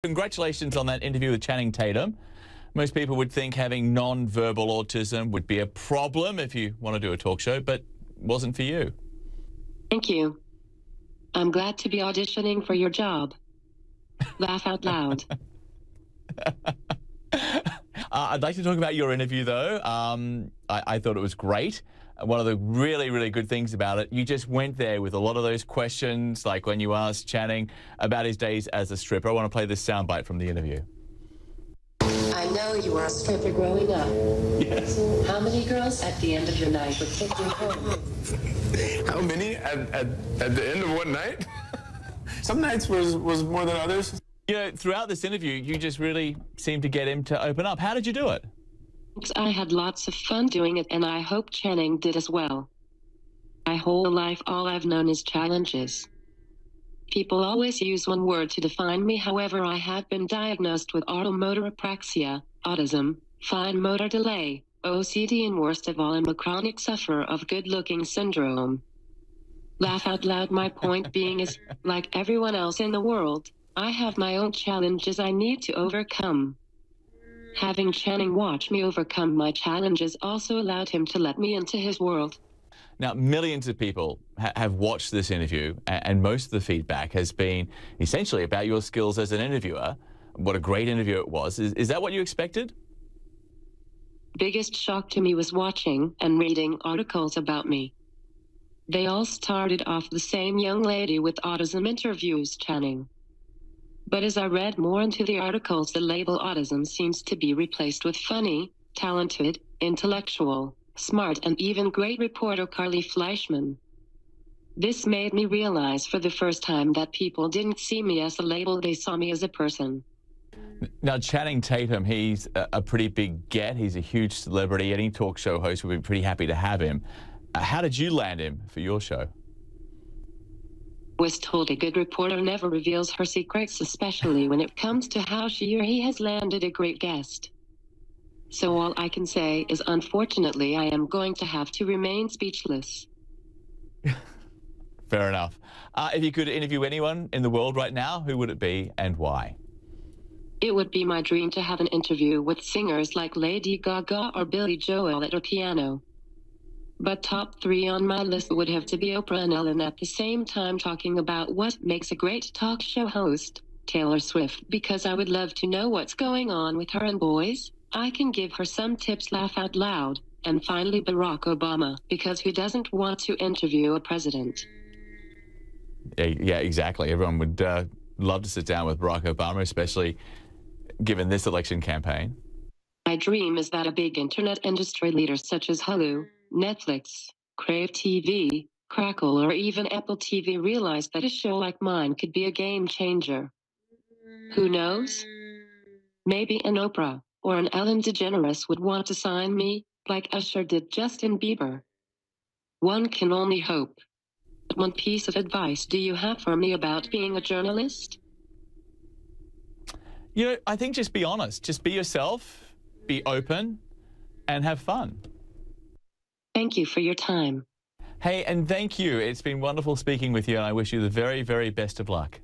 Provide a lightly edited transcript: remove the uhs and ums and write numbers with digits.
Congratulations on that interview with Channing Tatum. Most people would think having non-verbal autism would be a problem if you want to do a talk show, but wasn't for you. Thank you. I'm glad to be auditioning for your job. Laugh out loud. I'd like to talk about your interview, though. I thought it was great. One of the really good things about it, you just went there with a lot of those questions, like when you asked Channing about his days as a stripper. I want to play this soundbite from the interview. I know you were a stripper growing up. Yes. How many girls at the end of your night would take you home? How many at the end of one night? Some nights was more than others. You know, throughout this interview, you just really seemed to get him to open up. How did you do it? I had lots of fun doing it, and I hope Channing did as well. My whole life, all I've known is challenges. People always use one word to define me. However, I have been diagnosed with automotor apraxia, autism, fine motor delay, OCD, and worst of all, I'm a chronic sufferer of good-looking syndrome. Laugh out loud. My point being is, like everyone else in the world, I have my own challenges I need to overcome. Having Channing watch me overcome my challenges also allowed him to let me into his world. Now, millions of people have watched this interview, and most of the feedback has been essentially about your skills as an interviewer. What a great interview it was. Is that what you expected? Biggest shock to me was watching and reading articles about me. They all started off the same young lady with autism interviews Channing. But as I read more into the articles, the label autism seems to be replaced with funny, talented, intellectual, smart, and even great reporter Carly Fleischman. This made me realize for the first time that people didn't see me as a label, they saw me as a person. Now, Channing Tatum, he's a pretty big get. He's a huge celebrity. Any talk show host would be pretty happy to have him. How did you land him for your show? Was told a good reporter never reveals her secrets, especially when it comes to how she or he has landed a great guest. So all I can say is, unfortunately, I am going to have to remain speechless. Fair enough. If you could interview anyone in the world right now, who would it be and why? It would be my dream to have an interview with singers like Lady Gaga or Billy Joel at a piano. But top 3 on my list would have to be Oprah and Ellen at the same time, talking about what makes a great talk show host, Taylor Swift, because I would love to know what's going on with her, and boys, I can give her some tips. Laugh out loud. And finally, Barack Obama, because who doesn't want to interview a president? Yeah, exactly. Everyone would love to sit down with Barack Obama, especially given this election campaign. My dream is that a big internet industry leader such as Hulu, Netflix, Crave TV, Crackle, or even Apple TV realized that a show like mine could be a game changer. Who knows? Maybe an Oprah or an Ellen DeGeneres would want to sign me, like Usher did Justin Bieber. One can only hope. What piece of advice do you have for me about being a journalist? You know, I think just be honest. Just be yourself, be open, and have fun. Thank you for your time. Hey, and thank you. It's been wonderful speaking with you, and I wish you the very best of luck.